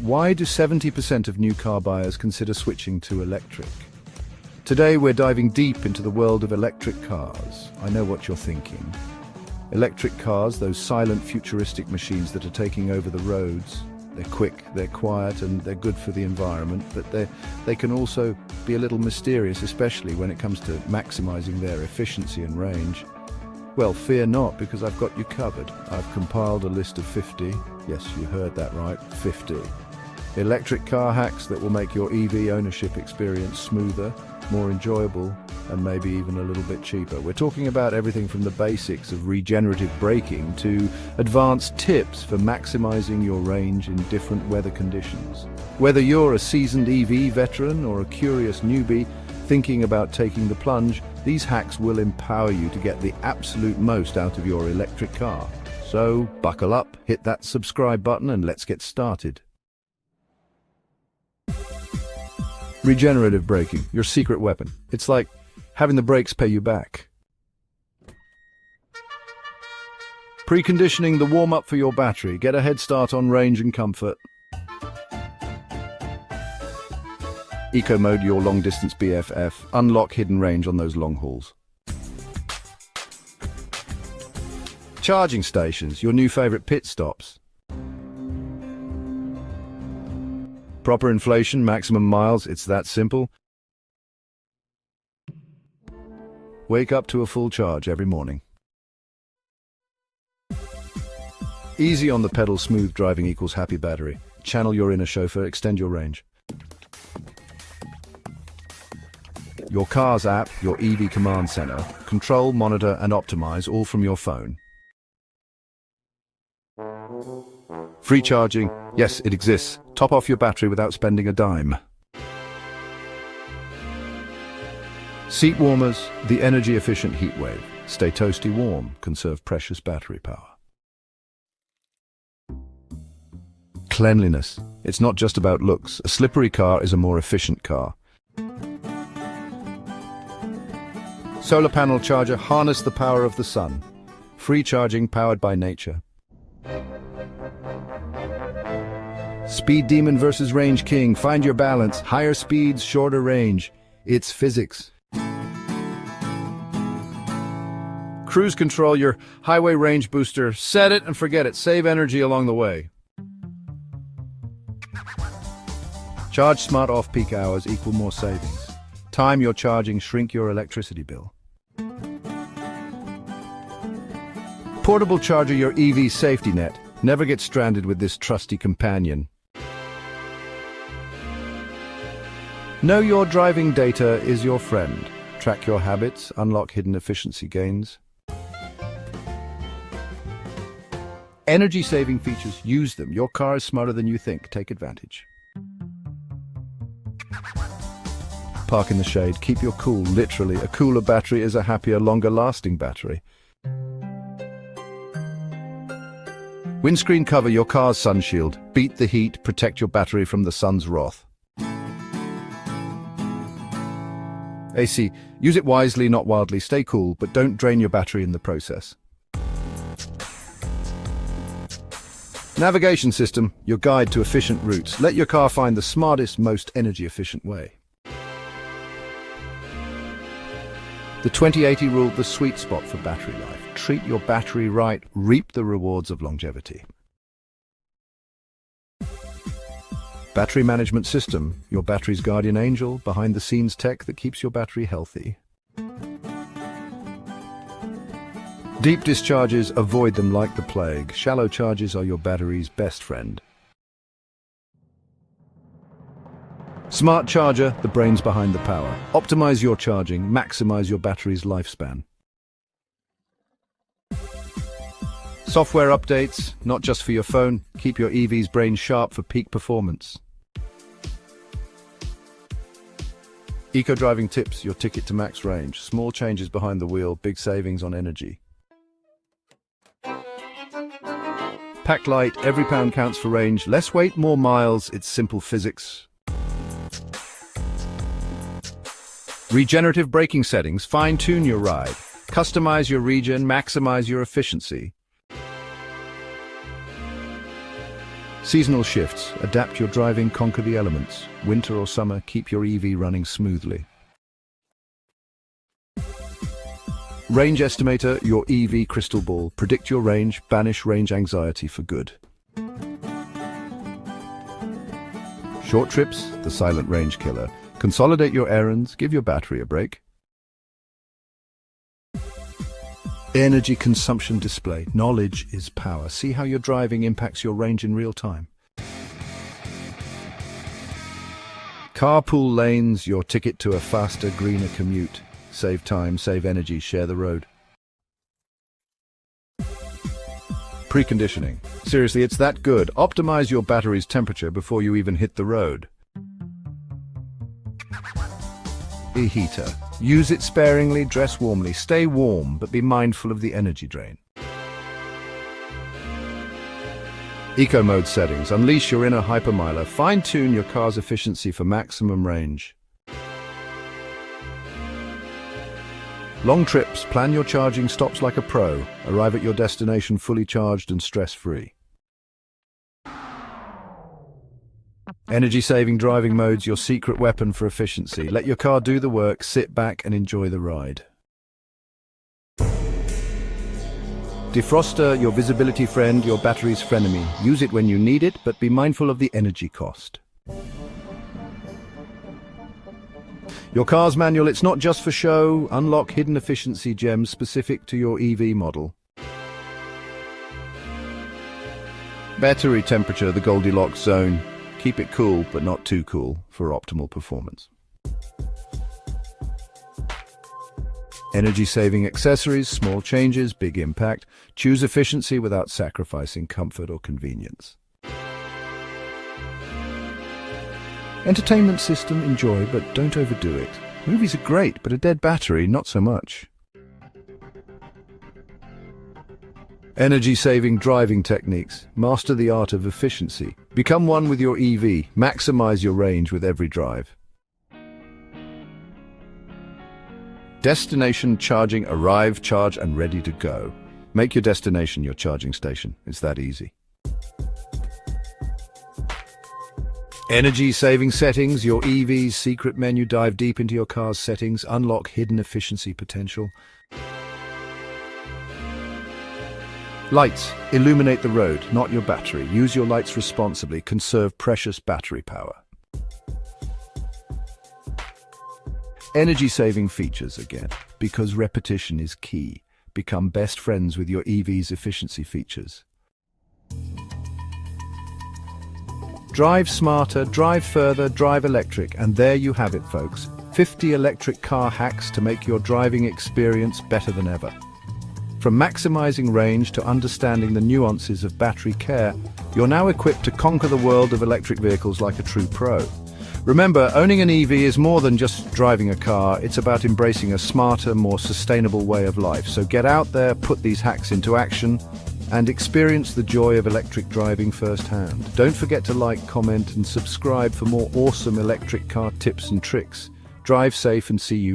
why do 70% of new car buyers consider switching to electric? Today we're diving deep into the world of electric cars. I know what you're thinking. Electric cars, those silent futuristic machines that are taking over the roads. They're quick, they're quiet, and they're good for the environment, but they can also be a little mysterious, especially when it comes to maximizing their efficiency and range. Well, fear not, because I've got you covered. I've compiled a list of 50, yes, you heard that right, 50 electric car hacks that will make your EV ownership experience smoother, more enjoyable, and maybe even a little bit cheaper. We're talking about everything from the basics of regenerative braking to advanced tips for maximizing your range in different weather conditions. Whether you're a seasoned EV veteran or a curious newbie thinking about taking the plunge, these hacks will empower you to get the absolute most out of your electric car. So buckle up, hit that subscribe button, and let's get started. Regenerative braking, your secret weapon. It's like having the brakes pay you back. Preconditioning the warm-up for your battery. Get a head start on range and comfort. Eco Mode, your long-distance BFF. Unlock hidden range on those long hauls. Charging stations, your new favorite pit stops. Proper inflation, maximum miles, it's that simple. Wake up to a full charge every morning. Easy on the pedal, smooth driving equals happy battery. Channel your inner chauffeur, extend your range. Your car's app, your EV command center. Control, monitor, and optimize, all from your phone. Free charging, yes, it exists. Top off your battery without spending a dime. Seat warmers, the energy-efficient heat wave. Stay toasty warm, conserve precious battery power. Cleanliness, it's not just about looks. A slippery car is a more efficient car. Solar panel charger, harness the power of the sun. Free charging powered by nature. Speed demon versus range king. Find your balance. Higher speeds, shorter range. It's physics. Cruise control, your highway range booster. Set it and forget it. Save energy along the way. Charge smart off-peak hours equal more savings. Time your charging, shrink your electricity bill. Portable charger, your EV safety net. Never get stranded with this trusty companion. Know your driving data is your friend. Track your habits, unlock hidden efficiency gains. Energy-saving features, use them. Your car is smarter than you think. Take advantage. Park in the shade, keep your cool. Literally, a cooler battery is a happier, longer-lasting battery. Windscreen cover, your car's sun shield. Beat the heat, protect your battery from the sun's wrath. AC, use it wisely, not wildly. Stay cool, but don't drain your battery in the process. Navigation system, your guide to efficient routes. Let your car find the smartest, most energy-efficient way. The 2080 rule, the sweet spot for battery life. Treat your battery right, reap the rewards of longevity. Battery management system, your battery's guardian angel, behind-the-scenes tech that keeps your battery healthy. Deep discharges, avoid them like the plague. Shallow charges are your battery's best friend. Smart charger, the brains behind the power. Optimize your charging, maximize your battery's lifespan. Software updates, not just for your phone. Keep your EV's brain sharp for peak performance. Eco-driving tips, your ticket to max range. Small changes behind the wheel, big savings on energy. Pack light, every pound counts for range. Less weight, more miles. It's simple physics. Regenerative braking settings, fine-tune your ride. Customize your regen, maximize your efficiency. Seasonal shifts. Adapt your driving, conquer the elements. Winter or summer, keep your EV running smoothly. Range estimator, your EV crystal ball. Predict your range, banish range anxiety for good. Short trips, the silent range killer. Consolidate your errands, give your battery a break. Energy consumption display. Knowledge is power. See how your driving impacts your range in real time. Carpool lanes, your ticket to a faster, greener commute. Save time, save energy, share the road. Preconditioning. Seriously, it's that good. Optimize your battery's temperature before you even hit the road. E-heater. Use it sparingly, dress warmly, stay warm, but be mindful of the energy drain. Eco mode settings. Unleash your inner hypermiler. Fine-tune your car's efficiency for maximum range. Long trips. Plan your charging stops like a pro. Arrive at your destination fully charged and stress-free. Energy-saving driving modes, your secret weapon for efficiency. Let your car do the work, sit back and enjoy the ride. Defroster, your visibility friend, your battery's frenemy. Use it when you need it, but be mindful of the energy cost. Your car's manual, it's not just for show. Unlock hidden efficiency gems specific to your EV model. Battery temperature, the Goldilocks zone. Keep it cool, but not too cool, for optimal performance. Energy-saving accessories, small changes, big impact. Choose efficiency without sacrificing comfort or convenience. Entertainment system, enjoy, but don't overdo it. Movies are great, but a dead battery, not so much. Energy-saving driving techniques. Master the art of efficiency. Become one with your EV. Maximize your range with every drive. Destination charging. Arrive, charge, and ready to go. Make your destination your charging station. It's that easy. Energy-saving settings. Your EV's secret menu. Dive deep into your car's settings. Unlock hidden efficiency potential. Lights. Illuminate the road, not your battery. Use your lights responsibly. Conserve precious battery power. Energy-saving features again, because repetition is key. Become best friends with your EV's efficiency features. Drive smarter, drive further, drive electric, and there you have it, folks. 50 electric car hacks to make your driving experience better than ever. From maximizing range to understanding the nuances of battery care, you're now equipped to conquer the world of electric vehicles like a true pro. Remember, owning an EV is more than just driving a car. It's about embracing a smarter, more sustainable way of life. So get out there, put these hacks into action, and experience the joy of electric driving firsthand. Don't forget to like, comment, and subscribe for more awesome electric car tips and tricks. Drive safe and see you